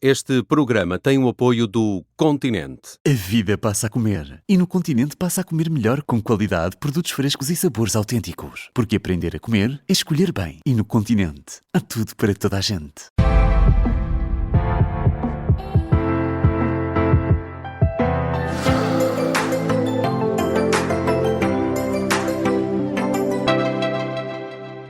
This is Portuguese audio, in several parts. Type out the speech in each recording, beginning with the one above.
Este programa tem o apoio do Continente. A vida passa a comer. E no Continente passa a comer melhor, com qualidade, produtos frescos e sabores autênticos. Porque aprender a comer é escolher bem. E no Continente há tudo para toda a gente.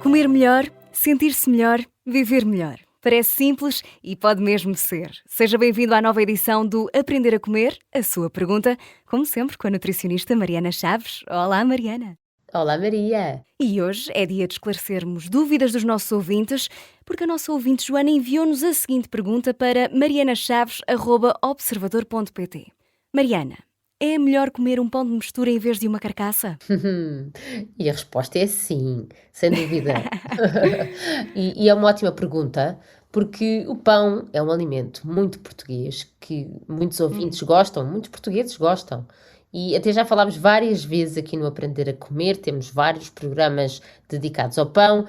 Comer melhor, sentir-se melhor, viver melhor. Parece simples e pode mesmo ser. Seja bem-vindo à nova edição do Aprender a Comer, a sua pergunta, como sempre, com a nutricionista Mariana Chaves. Olá, Mariana. Olá, Maria. E hoje é dia de esclarecermos dúvidas dos nossos ouvintes, porque a nossa ouvinte Joana enviou-nos a seguinte pergunta para marianachaves@observador.pt. Mariana, é melhor comer um pão de mistura em vez de uma carcaça? E a resposta é sim, sem dúvida. E é uma ótima pergunta, porque o pão é um alimento muito português, que muitos ouvintes gostam, muitos portugueses gostam. E até já falámos várias vezes aqui no Aprender a Comer, temos vários programas dedicados ao pão.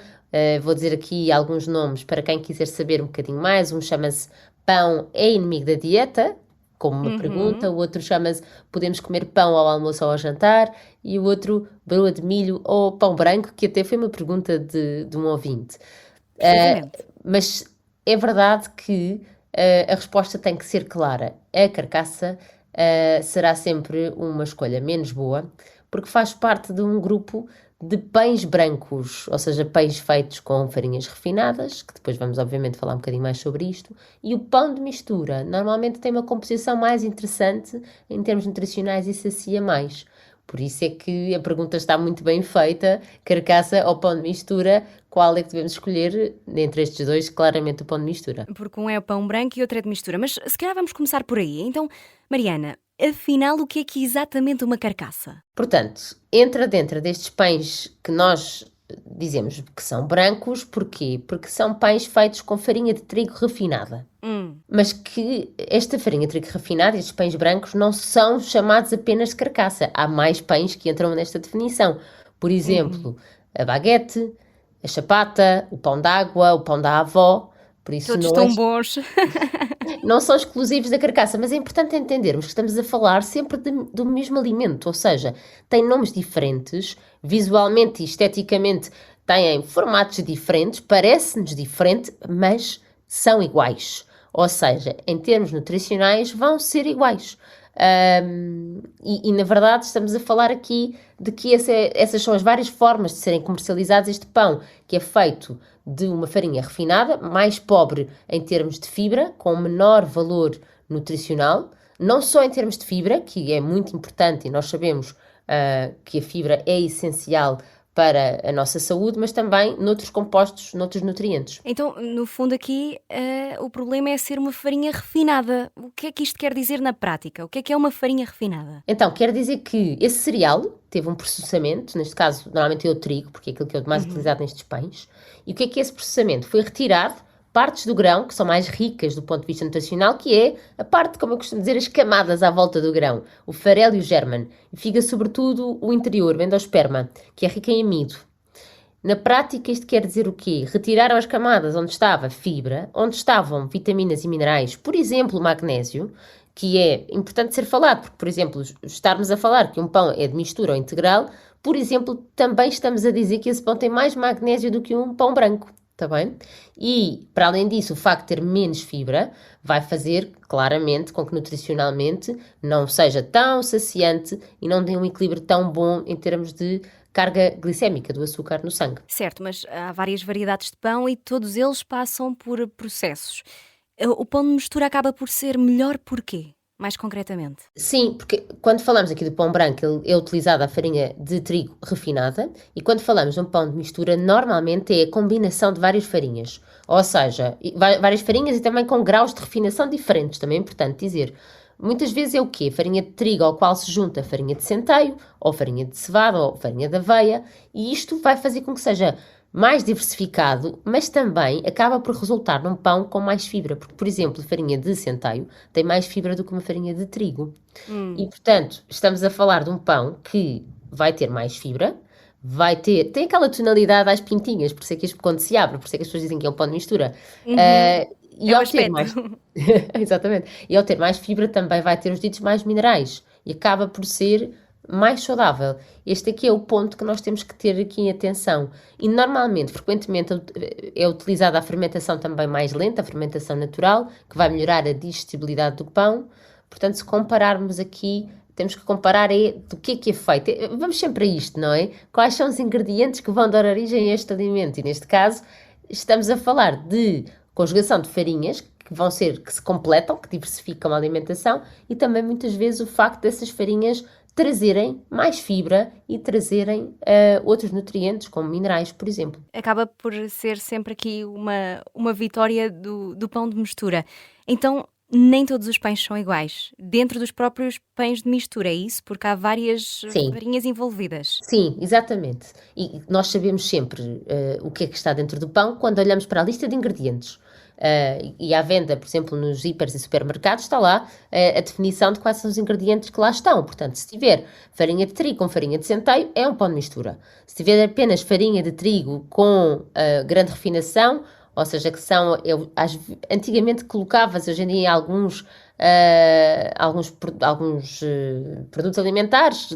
Vou dizer aqui alguns nomes para quem quiser saber um bocadinho mais. Um chama-se Pão é Inimigo da Dieta, como uma pergunta. O outro chama-se Podemos Comer Pão ao Almoço ou ao Jantar, e o outro Broa de Milho ou Pão Branco, que até foi uma pergunta de um ouvinte. Mas é verdade que a resposta tem que ser clara. A carcaça será sempre uma escolha menos boa, porque faz parte de um grupo de pães brancos, ou seja, pães feitos com farinhas refinadas, que depois vamos obviamente falar um bocadinho mais sobre isto, e o pão de mistura normalmente tem uma composição mais interessante em termos nutricionais e sacia mais. Por isso é que a pergunta está muito bem feita: carcaça ou pão de mistura, qual é que devemos escolher entre estes dois? Claramente o pão de mistura. Porque um é pão branco e outro é de mistura, mas se calhar vamos começar por aí. Então, Mariana, afinal, o que é exatamente uma carcaça? Portanto, entra dentro destes pães que nós dizemos que são brancos. Porquê? Porque são pães feitos com farinha de trigo refinada. Mas que esta farinha de trigo refinada, estes pães brancos, não são chamados apenas de carcaça. Há mais pães que entram nesta definição. Por exemplo, a baguete, a chapata, o pão d'água, o pão da avó. Por isso Todos tão bons. Não são exclusivos da carcaça, mas é importante entendermos que estamos a falar sempre do mesmo alimento, ou seja, tem nomes diferentes, visualmente e esteticamente têm formatos diferentes, parece-nos diferente, mas são iguais. Ou seja, em termos nutricionais vão ser iguais. E na verdade estamos a falar aqui de que essas são as várias formas de serem comercializados este pão, que é feito de uma farinha refinada, mais pobre em termos de fibra, com menor valor nutricional, não só em termos de fibra, que é muito importante e nós sabemos que a fibra é essencial para a nossa saúde, mas também noutros compostos, noutros nutrientes. Então, no fundo aqui, o problema é ser uma farinha refinada. O que é que isto quer dizer na prática? O que é uma farinha refinada? Então, quer dizer que esse cereal teve um processamento, neste caso, normalmente é o trigo, porque é aquilo que é o mais utilizado nestes pães. E o que é esse processamento? Foi retirado partes do grão que são mais ricas do ponto de vista nutricional, que é a parte, como eu costumo dizer, as camadas à volta do grão, o farelo e o germen. E fica sobretudo o interior, o endosperma, que é rico em amido. Na prática, isto quer dizer o quê? Retiraram as camadas onde estava fibra, onde estavam vitaminas e minerais, por exemplo, o magnésio, que é importante ser falado, porque, por exemplo, estarmos a falar que um pão é de mistura ou integral, por exemplo, também estamos a dizer que esse pão tem mais magnésio do que um pão branco. Está bem? E, para além disso, o facto de ter menos fibra vai fazer, claramente, com que nutricionalmente não seja tão saciante e não dê um equilíbrio tão bom em termos de carga glicémica do açúcar no sangue. Certo, mas há várias variedades de pão e todos eles passam por processos. O pão de mistura acaba por ser melhor porquê? Mais concretamente? Sim, porque quando falamos aqui do pão branco, ele é utilizada a farinha de trigo refinada, e quando falamos de um pão de mistura, normalmente é a combinação de várias farinhas. Ou seja, várias farinhas e também com graus de refinação diferentes, também é importante dizer. Muitas vezes é o quê? Farinha de trigo ao qual se junta farinha de centeio, ou farinha de cevada, ou farinha de aveia, e isto vai fazer com que seja mais diversificado, mas também acaba por resultar num pão com mais fibra, porque, por exemplo, a farinha de centeio tem mais fibra do que uma farinha de trigo. E, portanto, estamos a falar de um pão que vai ter mais fibra, tem aquela tonalidade às pintinhas, por isso é que quando se abre, por isso é que as pessoas dizem que é um pão de mistura. E É o ao ter aspecto. mais, exatamente, e ao ter mais fibra também vai ter os ditos mais minerais e acaba por ser mais saudável. Este aqui é o ponto que nós temos que ter aqui em atenção. E normalmente, frequentemente, é utilizada a fermentação também mais lenta, a fermentação natural, que vai melhorar a digestibilidade do pão. Portanto, se compararmos aqui, temos que comparar do que é feito. Vamos sempre a isto, não é? Quais são os ingredientes que vão dar origem a este alimento? E neste caso, estamos a falar de conjugação de farinhas, que se completam, que diversificam a alimentação, e também muitas vezes o facto dessas farinhas trazerem mais fibra e trazerem outros nutrientes, como minerais, por exemplo. Acaba por ser sempre aqui uma vitória do pão de mistura. Então, nem todos os pães são iguais. Dentro dos próprios pães de mistura, é isso? Porque há várias Sim. farinhas envolvidas. Sim, exatamente. E nós sabemos sempre o que é que está dentro do pão quando olhamos para a lista de ingredientes. E à venda, por exemplo, nos hipers e supermercados, está lá a definição de quais são os ingredientes que lá estão. Portanto, se tiver farinha de trigo com farinha de centeio, é um pão de mistura. Se tiver apenas farinha de trigo com grande refinação, ou seja, que são, antigamente colocava-se hoje em dia alguns produtos alimentares,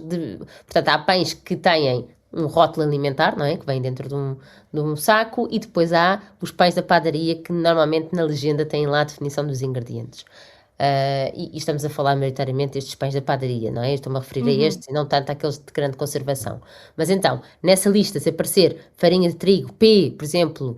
portanto, há pães que têm um rótulo alimentar, não é? Que vem dentro de um saco, e depois há os pães da padaria que normalmente na legenda têm lá a definição dos ingredientes. E estamos a falar maioritariamente destes pães da padaria, não é? Estou-me a referir a estes e não tanto àqueles de grande conservação. Mas então, nessa lista, se aparecer farinha de trigo P, por exemplo,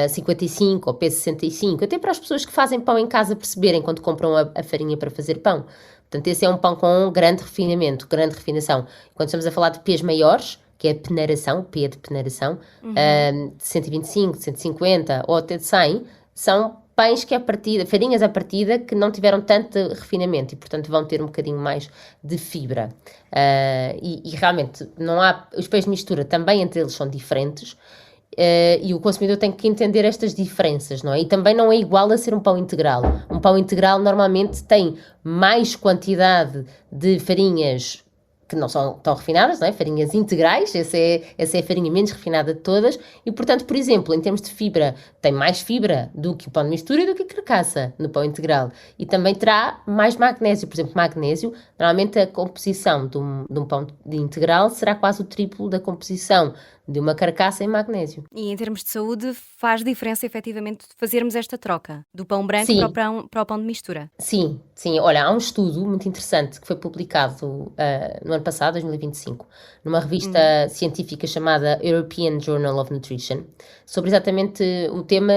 55 ou P65, até para as pessoas que fazem pão em casa perceberem quando compram a farinha para fazer pão. Portanto, esse é um pão com grande refinamento, grande refinação. Quando estamos a falar de P's maiores, que é a peneiração, P de peneiração, de 125, de 150 ou até de 100, são pães farinhas à partida que não tiveram tanto refinamento e, portanto, vão ter um bocadinho mais de fibra. E realmente, os pães de mistura também entre eles são diferentes, e o consumidor tem que entender estas diferenças, não é? E também não é igual a ser um pão integral. Um pão integral normalmente tem mais quantidade de farinhas que não são tão refinadas, não é? Farinhas integrais, essa é a farinha menos refinada de todas, e portanto, por exemplo, em termos de fibra, tem mais fibra do que o pão de mistura e do que a carcaça no pão integral, e também terá mais magnésio. Por exemplo, magnésio, normalmente a composição de um pão de integral será quase o triplo da composição de uma carcaça em magnésio. E em termos de saúde, faz diferença efetivamente fazermos esta troca do pão branco Sim. para o pão de mistura? Sim. Olha, há um estudo muito interessante que foi publicado no ano passado, 2025, numa revista científica chamada European Journal of Nutrition, sobre exatamente o tema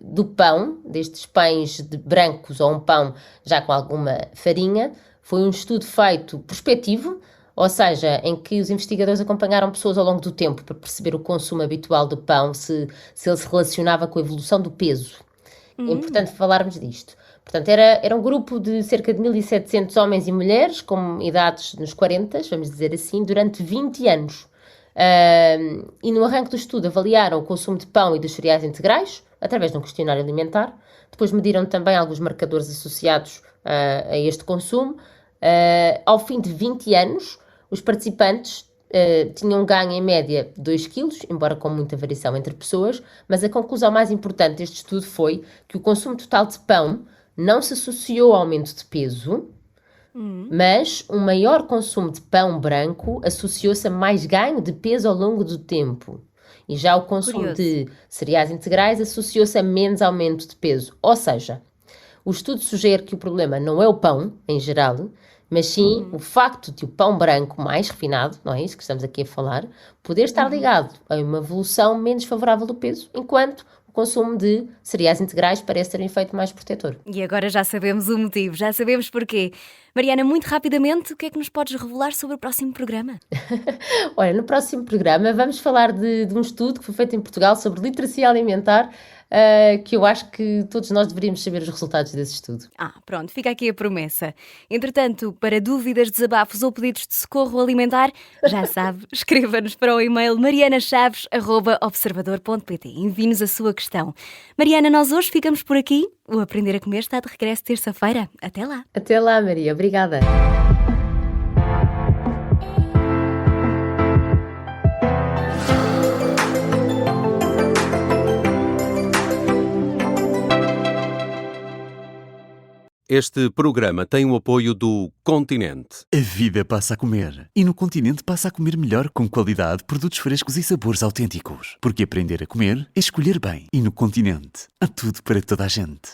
do pão, destes pães brancos ou um pão já com alguma farinha. Foi um estudo feito prospectivo, ou seja, em que os investigadores acompanharam pessoas ao longo do tempo para perceber o consumo habitual do pão, se ele se relacionava com a evolução do peso. É importante falarmos disto. Portanto, era um grupo de cerca de 1.700 homens e mulheres, com idades nos 40, vamos dizer assim, durante 20 anos. E no arranque do estudo avaliaram o consumo de pão e dos cereais integrais, através de um questionário alimentar. Depois mediram também alguns marcadores associados a este consumo. Ao fim de 20 anos, os participantes tinham ganho em média 2 kg, embora com muita variação entre pessoas, mas a conclusão mais importante deste estudo foi que o consumo total de pão não se associou ao aumento de peso, mas um maior consumo de pão branco associou-se a mais ganho de peso ao longo do tempo. E já o consumo de cereais integrais associou-se a menos aumento de peso. Ou seja, o estudo sugere que o problema não é o pão, em geral, mas sim o facto de o pão branco mais refinado, não é isso que estamos aqui a falar, poder estar ligado a uma evolução menos favorável do peso, enquanto o consumo de cereais integrais parece ter um efeito mais protetor. E agora já sabemos o motivo, já sabemos porquê. Mariana, muito rapidamente, o que é que nos podes revelar sobre o próximo programa? Olha, no próximo programa vamos falar de um estudo que foi feito em Portugal sobre literacia alimentar, que eu acho que todos nós deveríamos saber os resultados desse estudo. Pronto, fica aqui a promessa. Entretanto, para dúvidas, desabafos ou pedidos de socorro alimentar, já sabe, escreva-nos para o e-mail marianachaves@observador.pt. Envie-nos a sua questão. Mariana, nós hoje ficamos por aqui. O Aprender a Comer está de regresso terça-feira. Até lá. Até lá, Maria. Obrigada. Este programa tem o apoio do Continente. A vida passa a comer e no Continente passa a comer melhor com qualidade, produtos frescos e sabores autênticos. Porque aprender a comer é escolher bem. E no Continente há tudo para toda a gente.